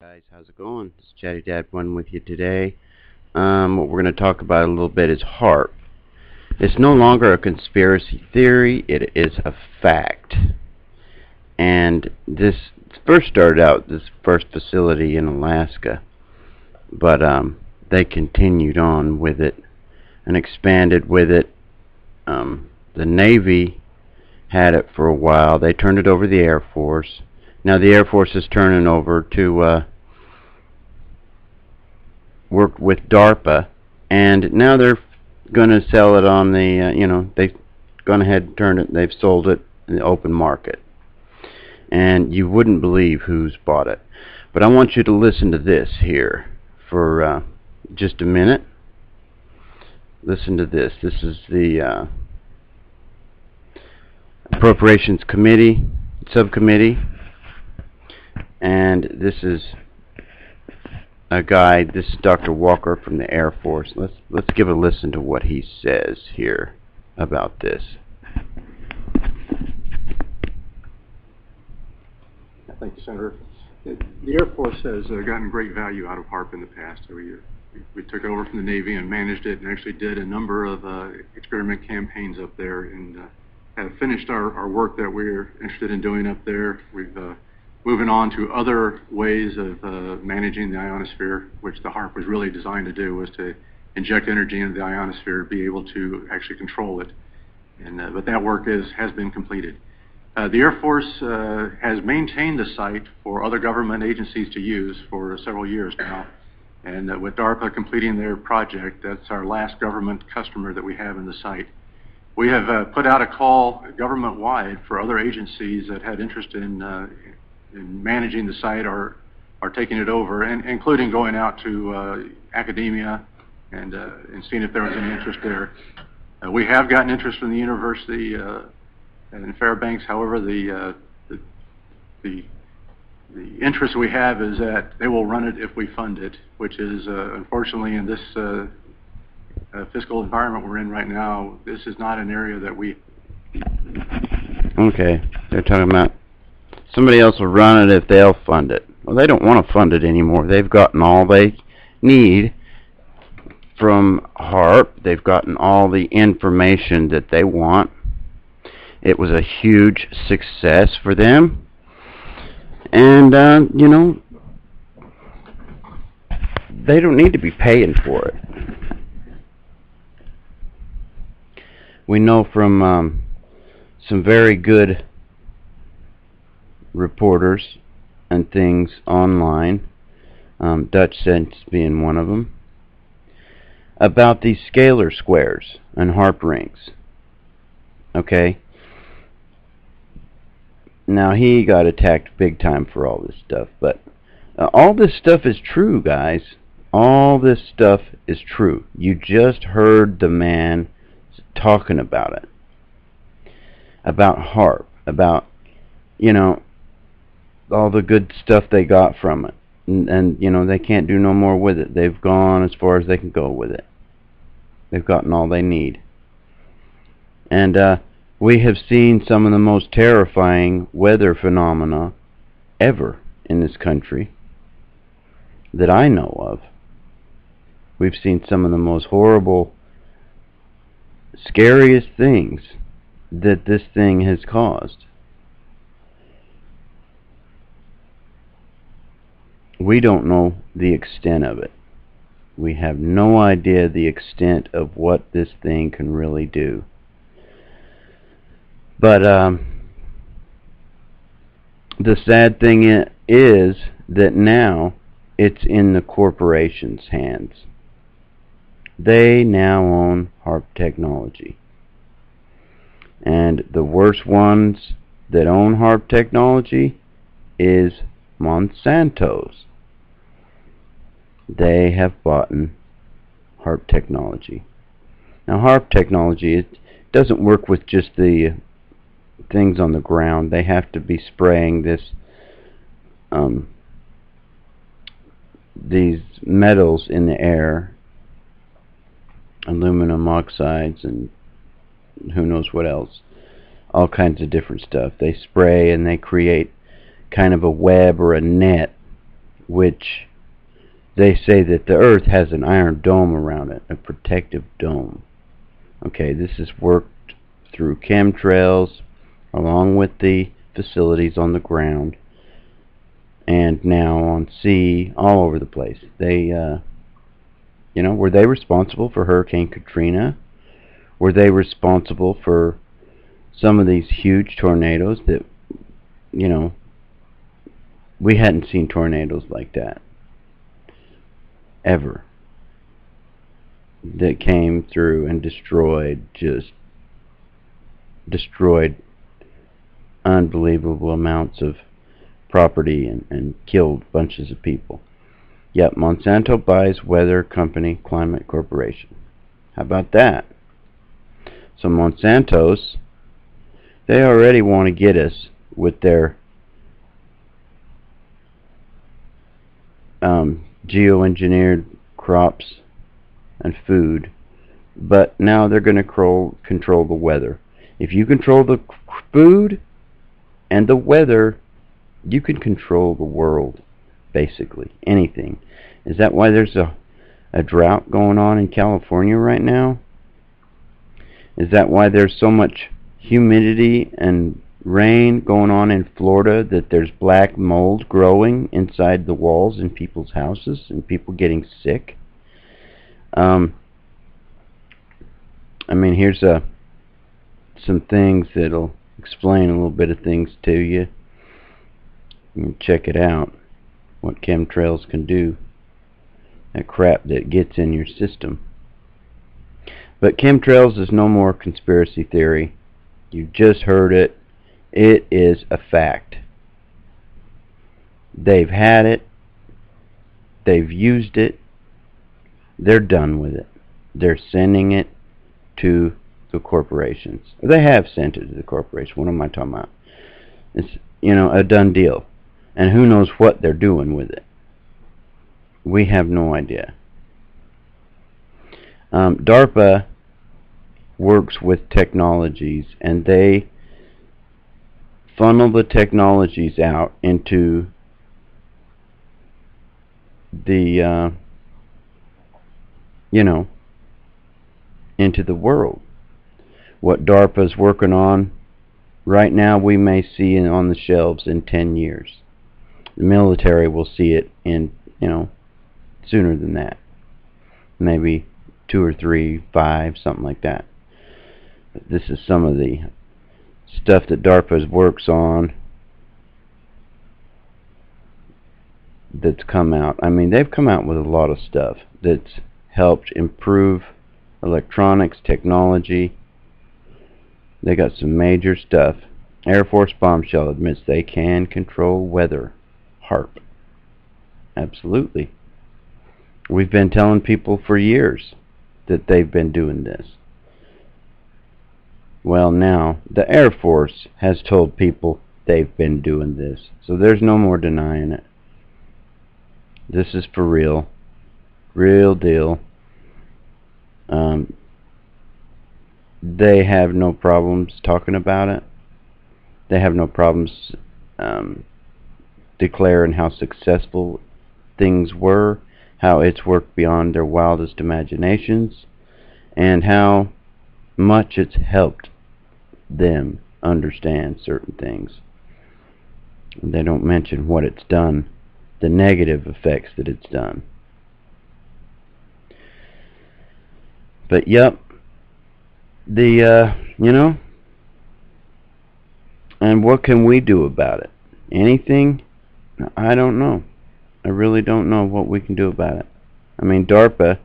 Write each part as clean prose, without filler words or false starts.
Guys, how's it going? It's Chatty Dad 1 with you today. What we're going to talk about a little bit is Haarp. It's no longer a conspiracy theory, it is a fact. And this first started out, this first facility in Alaska, but they continued on with it and expanded with it. The Navy had it for a while. They turned it over to the Air Force. Now the Air Force is turning over to work with DARPA, and now they're going to sell it on the, they've gone ahead and turned it, they've sold it in the open market. And you wouldn't believe who's bought it. But I want you to listen to this here for just a minute. Listen to this. This is the Appropriations Committee, Subcommittee. And this is a guy, this is Dr. Walker from the Air Force. Let's give a listen to what he says here about this. Thank you, Senator. The Air Force has gotten great value out of Haarp in the past. We took over from the Navy and managed it and actually did a number of experiment campaigns up there and have finished our work that we're interested in doing up there. We've moving on to other ways of managing the ionosphere, which the Haarp was really designed to do, was to inject energy into the ionosphere, be able to actually control it. And but that work has been completed. The Air Force has maintained the site for other government agencies to use for several years now. And with DARPA completing their project, that's our last government customer that we have in the site. We have put out a call government-wide for other agencies that had interest in managing the site or taking it over, and including going out to academia and seeing if there was any interest there. We have gotten interest from the university in Fairbanks. However, the interest we have is that they will run it if we fund it, which is unfortunately in this fiscal environment we're in right now, this is not an area that we... Okay, they're talking about somebody else will run it if they'll fund it. Well, they don't want to fund it anymore. They've gotten all they need from Haarp. They've gotten all the information that they want. It was a huge success for them. And, they don't need to be paying for it. We know from some very good reporters and things online, Dutch Sense being one of them, about these scalar squares and Haarp rings. Okay? Now he got attacked big time for all this stuff, but all this stuff is true, guys. All this stuff is true. You just heard the man talking about it. About Haarp, about, all the good stuff they got from it. And they can't do no more with it. They've gone as far as they can go with it. They've gotten all they need. And we have seen some of the most terrifying weather phenomena ever in this country that I know of. We've seen some of the most horrible, scariest things that this thing has caused. We don't know the extent of it. We have no idea the extent of what this thing can really do. But the sad thing is that now it's in the corporations' hands. They now own Haarp technology. And the worst ones that own Haarp technology is Monsantos. They have bought Haarp technology. Now Haarp technology, it doesn't work with just the things on the ground. They have to be spraying these metals in the air, aluminum oxides and who knows what else, all kinds of different stuff. They spray and they create kind of a web or a net which they say that the Earth has an iron dome around it, a protective dome. Okay, this is worked through chemtrails, along with the facilities on the ground, and now on sea, all over the place. They, were they responsible for Hurricane Katrina? Were they responsible for some of these huge tornadoes that, we hadn't seen tornadoes like that ever, that came through and destroyed unbelievable amounts of property and killed bunches of people. Yep, Monsanto buys weather company Climate Corporation. How about that? So Monsantos, they already want to get us with their geoengineered crops and food, but now they're going to control the weather. If you control the food and the weather, you can control the world, basically. Anything. Is that why there's a drought going on in California right now? Is that why there's so much humidity and rain going on in Florida, that there's black mold growing inside the walls in people's houses and people getting sick? Here's some things that'll explain a little bit of things to you. You can check it out, what chemtrails can do, that crap that gets in your system. But chemtrails is no more conspiracy theory. You just heard it. It is a fact. They've had it. They've used it. They're done with it. They're sending it to the corporations. They have sent it to the corporation. What am I talking about? It's, a done deal. And who knows what they're doing with it. We have no idea. DARPA works with technologies, and they funnel the technologies out into the into the world. What DARPA's working on right now, we may see it on the shelves in 10 years. The military will see it in, sooner than that. Maybe 2 or 3, 5, something like that. But this is some of the stuff that DARPA works on that's come out. They've come out with a lot of stuff that's helped improve electronics, technology. They got some major stuff. Air Force Bombshell admits they can control weather. Haarp. Absolutely. We've been telling people for years that they've been doing this. Well, now the Air Force has told people they've been doing this, so there's no more denying it. This is for real. Real deal. They have no problems talking about it. They have no problems declaring how successful things were, how it's worked beyond their wildest imaginations, and how much it's helped them understand certain things. They don't mention what it's done, the negative effects that it's done. But yep, and what can we do about it? Anything? I don't know. I really don't know what we can do about it. DARPA,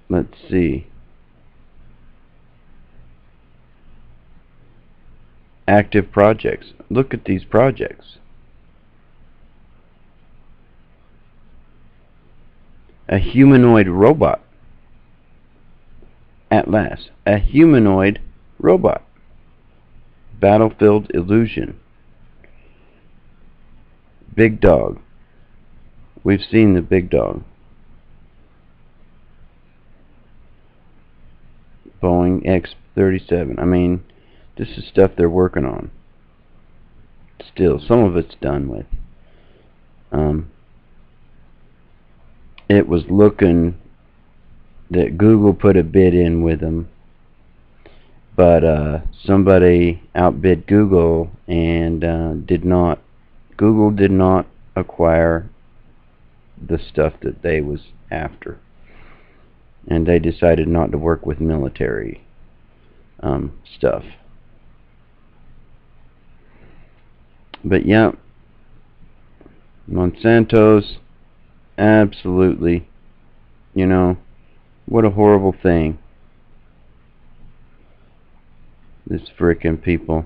let's see. Active projects. Look at these projects. A humanoid robot. At last. A humanoid robot. Battlefield illusion. Big dog. We've seen the big dog. Boeing X-37. This is stuff they're working on. still, some of it's done with. It was looking that Google put a bid in with them, but somebody outbid Google, and Google did not acquire the stuff that they was after, and they decided not to work with military stuff. But yeah, Monsantos, absolutely, you know, what a horrible thing. This frickin' people.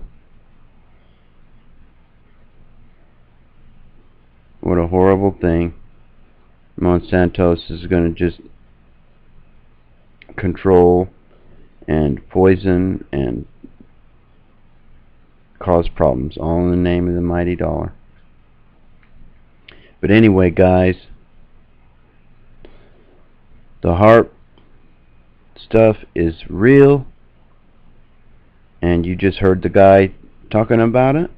What a horrible thing. Monsantos is going to just control and poison and cause problems, all in the name of the mighty dollar. But anyway, guys, the Haarp stuff is real, and you just heard the guy talking about it.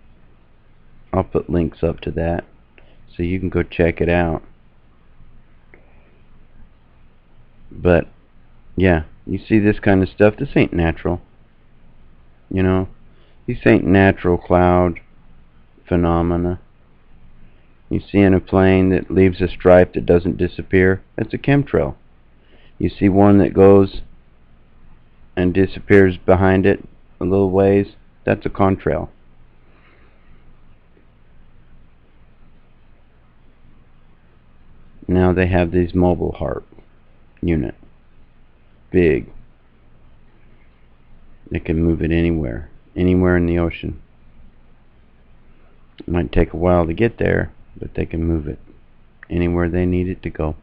I'll put links up to that so you can go check it out. But yeah, you see this kind of stuff, this ain't natural. You know, these ain't natural cloud phenomena. You see in a plane that leaves a stripe that doesn't disappear, that's a chemtrail. You see one that goes and disappears behind it a little ways, that's a contrail. Now they have these mobile Haarp unit. Big. They can move it anywhere in the ocean. It might take a while to get there, but they can move it anywhere they need it to go.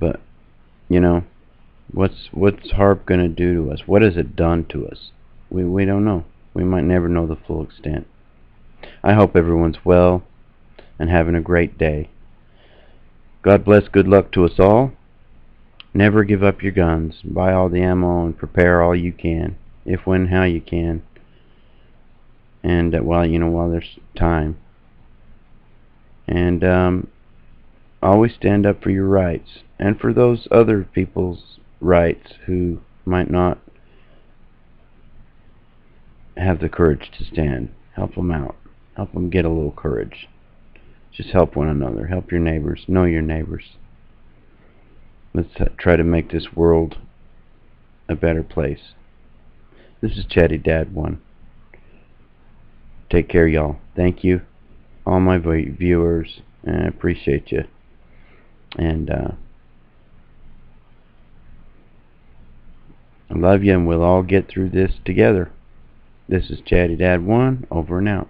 But, you know, what's Haarp going to do to us? What has it done to us? We don't know. We might never know the full extent. I hope everyone's well and having a great day. God bless, good luck to us all. Never give up your guns. Buy all the ammo and prepare all you can, if, when, how you can. And while there's time. And always stand up for your rights, and for those other people's rights who might not have the courage to stand. Help them out. Help them get a little courage. Just help one another. Help your neighbors. Know your neighbors. Let's try to make this world a better place. This is Chatty Dad 1. Take care, y'all. Thank you, all my viewers, and I appreciate you. And I love you, and we'll all get through this together. This is Chatty Dad 1, over and out.